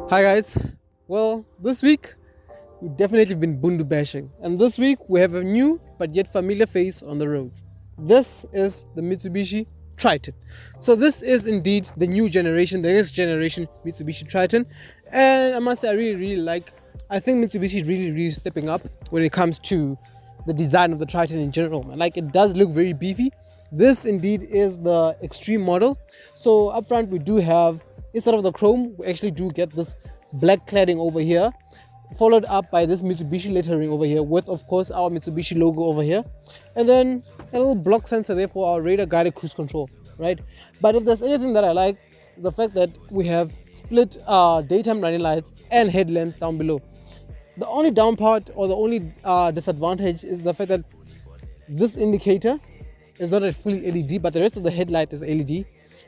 Hi guys. Well, this week we've definitely been bundu bashing, and this week we have a new but yet familiar face on the roads. This is the Mitsubishi Triton. So this is indeed the new generation, the next generation Mitsubishi Triton, and I must say I really like. I think Mitsubishi is really stepping up when it comes to the design of the Triton in general. Man. Like it does look very beefy. This indeed is the extreme model. So up front we do have, instead of the chrome, we actually do get this black cladding over here, followed up by this Mitsubishi lettering over here with, of course, our Mitsubishi logo over here, and then a little block sensor there for our radar guided cruise control, right? But if there's anything that I like, is the fact that we have split daytime running lights and headlamps down below. The only down part, or the only disadvantage, is the fact that this indicator is not a fully LED, but the rest of the headlight is LED,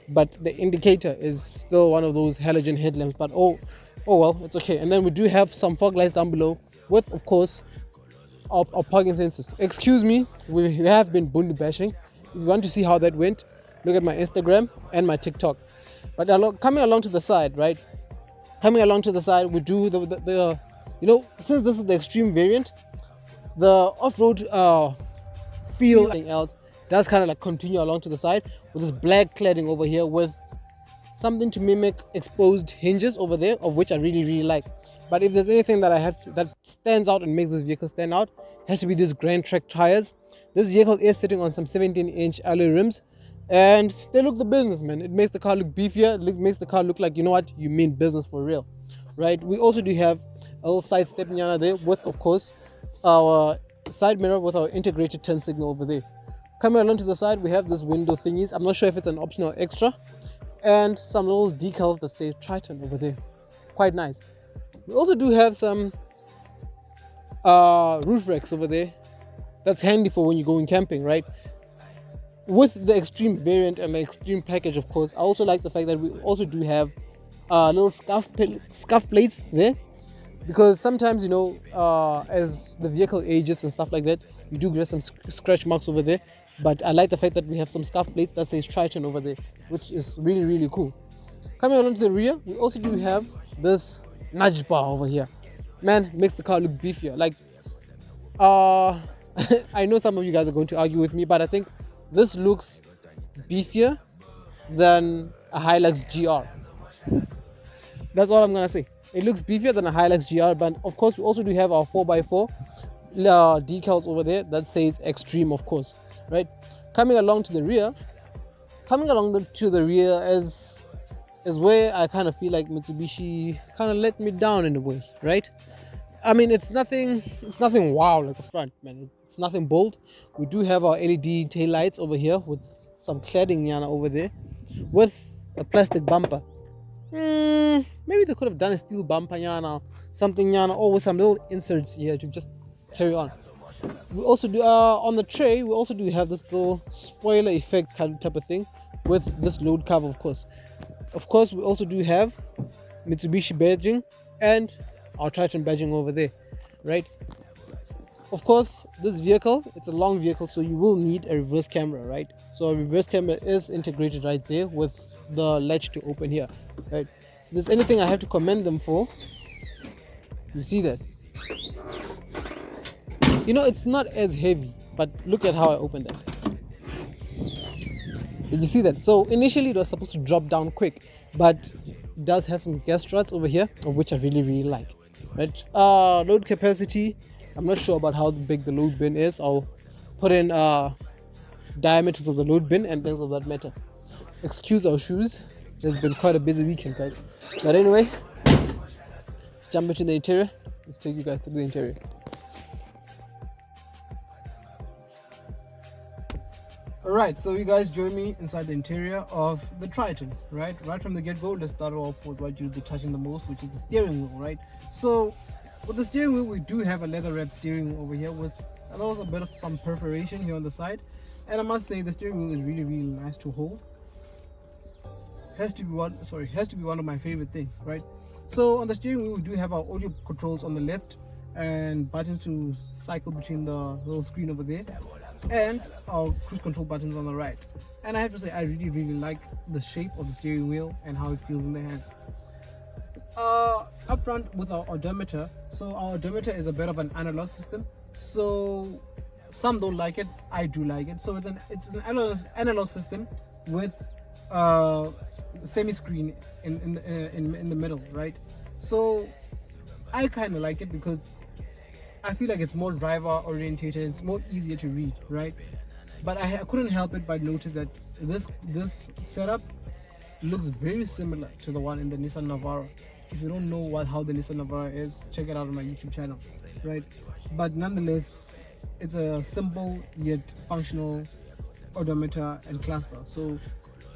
but the indicator is still one of those halogen headlamps. But oh well, it's okay. And then we do have some fog lights down below with, of course, our parking sensors. Excuse me, we have been bundu bashing. If you want to see how that went, look at my Instagram and my TikTok. But coming along to the side, right? Coming along to the side, we do the since this is the extreme variant, the off-road feel and else does kind of like continue along to the side with this black cladding over here with something to mimic exposed hinges over there, of which I really like. But if there's anything that I have that stands out and makes this vehicle stand out, it has to be these Grand Trek tires. This vehicle is sitting on some 17-inch alloy rims, and they look the business, man. It makes the car look beefier. It makes the car look like, you know what, you mean business for real, right? We also do have a little side step nyana there with, of course, our side mirror with our integrated turn signal over there. Coming along to the side, we have this window thingies. I'm not sure if it's an optional extra, and some little decals that say Triton over there. Quite nice. We also do have some roof racks over there. That's handy for when you're going camping, right? With the extreme variant and the extreme package, of course, I also like the fact that we also do have little scuff plates there, because sometimes, as the vehicle ages and stuff like that, you do get some scratch marks over there. But I like the fact that we have some scuff plates that says Triton over there, which is really cool. Coming along to the rear, we also do have this nudge bar over here. Man, it makes the car look beefier. Like, I know some of you guys are going to argue with me, but I think this looks beefier than a Hilux GR. That's all I'm gonna say. It looks beefier than a Hilux GR, but of course we also do have our 4x4 decals over there that says Xtreme, of course, right? Coming along to the rear is where I kind of feel like Mitsubishi kind of let me down in a way, right? I mean, it's nothing wow like the front, man. It's nothing bold. We do have our LED tail lights over here with some cladding yana over there with a plastic bumper. Maybe they could have done a steel bumper yana, something yana, or with some little inserts here to just carry on. We also do on the tray, we also do have this little spoiler effect kind of type of thing with this load cover, of course. Of course, we also do have Mitsubishi badging and our Triton badging over there, right? Of course, this vehicle, it's a long vehicle, so you will need a reverse camera, right? So a reverse camera is integrated right there with the latch to open here, right? If there's anything I have to commend them for, you see that. It's not as heavy, but look at how I opened that. Did you see that? So initially it was supposed to drop down quick, but it does have some gas struts over here, of which I really like, right? Load capacity, I'm not sure about how big the load bin is. I'll put in diameters of the load bin and things of that matter. Excuse our shoes. It's been quite a busy weekend, guys. But anyway, let's jump into the interior. Let's take you guys through the interior. Alright, so you guys join me inside the interior of the Triton, right? Right from the get-go, let's start off with what you'll be touching the most, which is the steering wheel, right? So, with the steering wheel, we do have a leather-wrapped steering wheel over here with a little bit of some perforation here on the side. And I must say, the steering wheel is really nice to hold. Has to be one of my favorite things, right? So on the steering wheel, we do have our audio controls on the left and buttons to cycle between the little screen over there, and our cruise control buttons on the right. And I have to say, I really like the shape of the steering wheel and how it feels in the hands. Up front with our odometer, so our odometer is a bit of an analog system, so some don't like it. I do like it. So it's an analog system with semi screen in the middle, right? So I kind of like it because I feel like it's more driver orientated, it's more easier to read, right? But I couldn't help it but notice that this setup looks very similar to the one in the Nissan Navara. If you don't know how the Nissan Navara is, check it out on my YouTube channel, right? But nonetheless, it's a simple yet functional odometer and cluster. So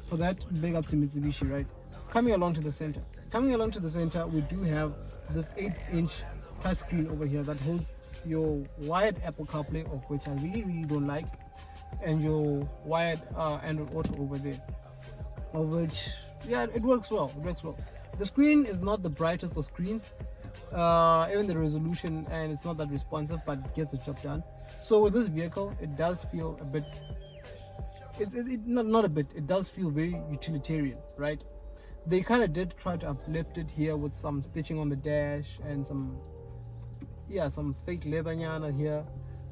for that, big up to Mitsubishi, right? Coming along to the center, we do have this 8-inch touchscreen over here that hosts your wired Apple CarPlay, of which I really don't like, and your wired Android Auto over there, of which, yeah, it works well. The screen is not the brightest of screens, even the resolution, and it's not that responsive, but it gets the job done. So with this vehicle, it does feel a bit, it does feel very utilitarian, right? They kind of did try to uplift it here with some stitching on the dash and some fake leather nyana here.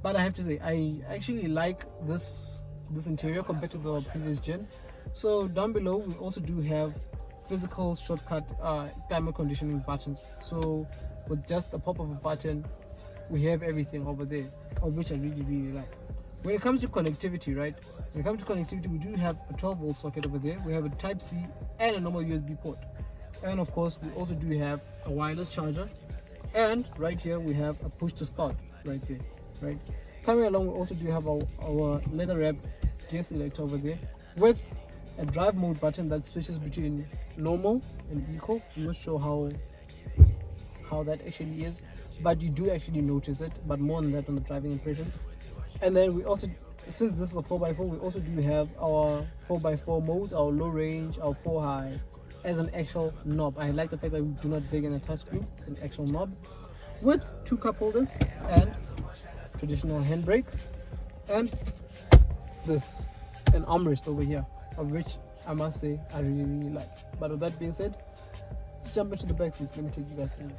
But I have to say, I actually like this interior compared to the previous gen. So down below, we also do have physical shortcut climate conditioning buttons. So with just the pop of a button, we have everything over there, of which I really like. When it comes to connectivity, right? We do have a 12-volt socket over there. We have a Type-C and a normal USB port. And of course, we also do have a wireless charger. And right here, we have a push to start right there, right? Coming along, we also do have our leather-wrapped gear selector over there with a drive mode button that switches between normal and eco. I'm not sure how that actually is, but you do actually notice it, but more on that on the driving impressions. And then we also, since this is a 4x4, we also do have our 4x4 modes, our low range, our 4 high, as an actual knob. I like the fact that we do not dig in a touchscreen. It's an actual knob with 2 cup holders and traditional handbrake, and an armrest over here, of which I must say I really like. But with that being said, let's jump into the back seats. Let me take you guys through.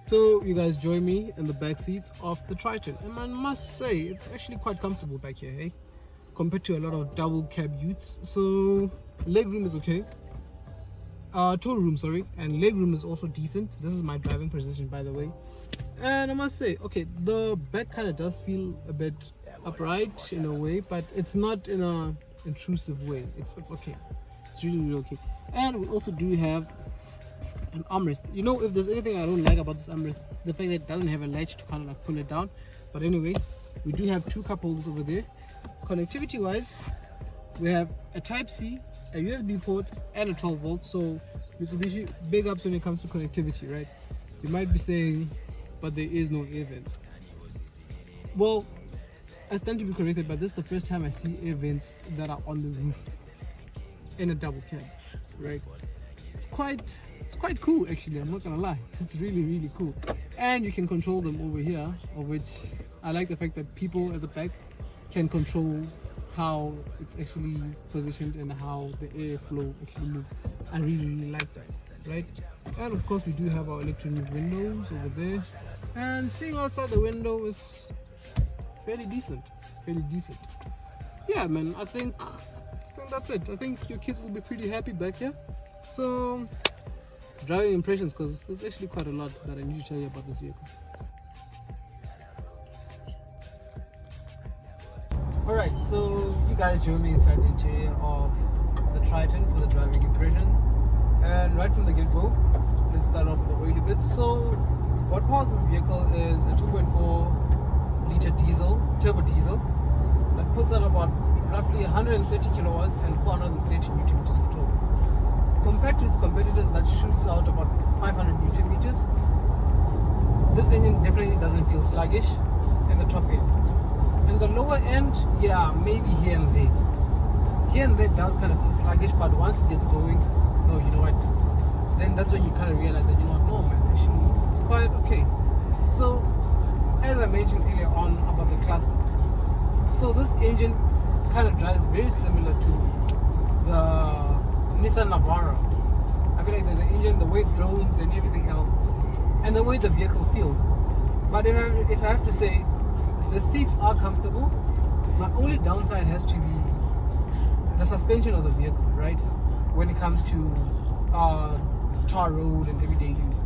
So you guys join me in the back seats of the Triton, and I must say it's actually quite comfortable back here, hey, compared to a lot of double cab utes. So leg room is okay, toe room, sorry, and leg room is also decent. This is my driving position, by the way, and I must say, okay, the back kind of does feel a bit upright in a way, but it's not in a intrusive way. It's okay, it's really okay. And we also do have an armrest. You know, if there's anything I don't like about this armrest, the fact that it doesn't have a latch to kind of like pull it down. But anyway, we do have 2 cup holders over there. Connectivity wise, we have a Type-C, a USB port, and a 12-volt. So Mitsubishi, big ups when it comes to connectivity, right? You might be saying, but there is no air vents. Well, I stand to be corrected, but this is the first time I see air vents that are on the roof in a double cab, right? It's quite cool, actually. I'm not gonna lie, it's really cool. And you can control them over here, of which I like the fact that people at the back can control how it's actually positioned and how the airflow actually moves. I really like that, right? And of course, we do have our electronic windows over there, and seeing outside the window is fairly decent. Yeah, man, I think that's it. I think your kids will be pretty happy back here. So, driving impressions, because there's actually quite a lot that I need to tell you about this vehicle. Alright, so you guys join me inside the interior of the Triton for the driving impressions. And right from the get-go, let's start off with the oily bits. So, what powers this vehicle is a 2.4 liter diesel, turbo diesel, that puts out about roughly 130 kilowatts and 430 newton meters of torque. Compared to its competitors that shoots out about 500 newton meters, this engine definitely doesn't feel sluggish in the top end. In the lower end, yeah, maybe here and there. Here and there does kind of feel sluggish, but once it gets going, no, you know what? Then that's when you kind of realize that, you know what, no man, actually, it's quite okay. So, as I mentioned earlier on about the cluster, so this engine kind of drives very similar to the Nissan Navara. I feel like the engine, the way it drones and everything else, and the way the vehicle feels. But if I have to say, the seats are comfortable. My only downside has to be the suspension of the vehicle, right? When it comes to tar road and everyday use.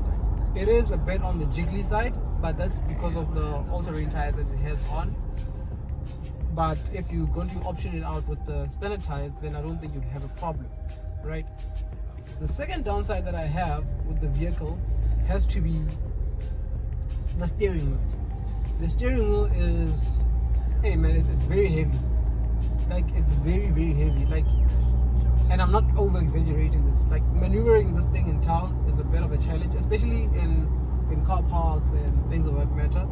It is a bit on the jiggly side, but that's because of the all-terrain tires that it has on. But if you're going to option it out with the standard tires, then I don't think you'd have a problem, right? The second downside that I have with the vehicle has to be the steering wheel. The steering wheel is, hey man, it's very heavy. Like, it's very, very heavy. Like, and I'm not over exaggerating this. Like, maneuvering this thing in town is a bit of a challenge, especially in car parks and things of that matter.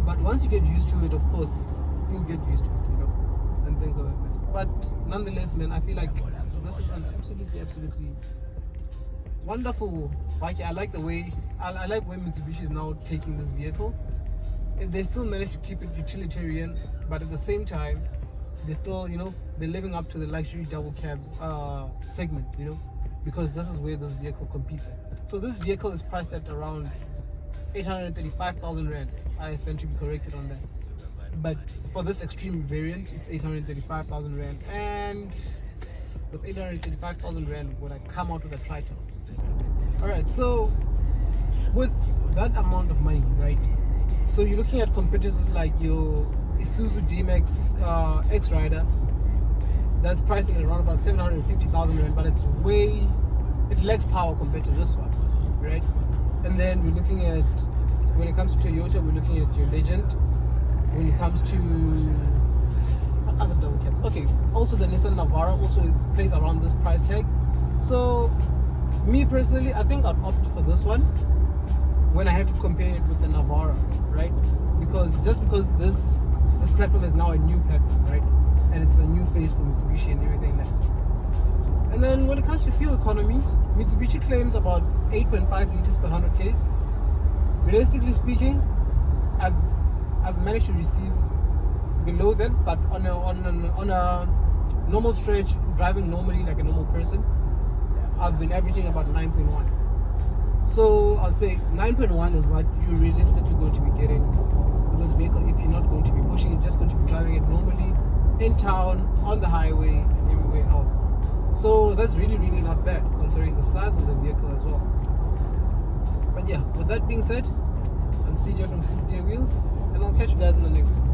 But once you get used to it, of course, you'll get used to it, you know, and things of that matter. But nonetheless, man, I feel like this is an absolutely wonderful bike. I like the way, I like where Mitsubishi is now taking this vehicle. They still manage to keep it utilitarian, but at the same time, they still, you know, they're living up to the luxury double cab segment, you know, because this is where this vehicle competes at. So this vehicle is priced at around 835,000 Rand. I stand to be corrected on that. But for this extreme variant, it's 835,000 Rand. And with 835,000 Rand, would I come out with a Triton? Alright, so with that amount of money, right? So you're looking at competitors like your Isuzu D-Max X-Rider, that's priced at around about 750,000 Rand, but it lacks power compared to this one, right? And then we're looking at, when it comes to Toyota, we're looking at your Legend. When it comes to what other double cabs? Okay, also the Nissan Navara also plays around this price tag. So me personally, I think I'd opt for this one when I have to compare it with the Navara, right? Because this platform is now a new platform, right? And it's a new face for Mitsubishi and everything like that. And then when it comes to fuel economy, Mitsubishi claims about 8.5 liters per 100 Ks. Realistically speaking, I've managed to receive below that, but on a normal stretch, driving normally like a normal person, I've been averaging about 9.1. So I'll say 9.1 is what you're realistically going to be getting with this vehicle if you're not going to be pushing it, just going to be driving it normally in town, on the highway, and everywhere else. So that's really not bad considering the size of the vehicle as well. But yeah, with that being said, I'm CJ from 6 Gear Wheels, and I'll catch you guys in the next one.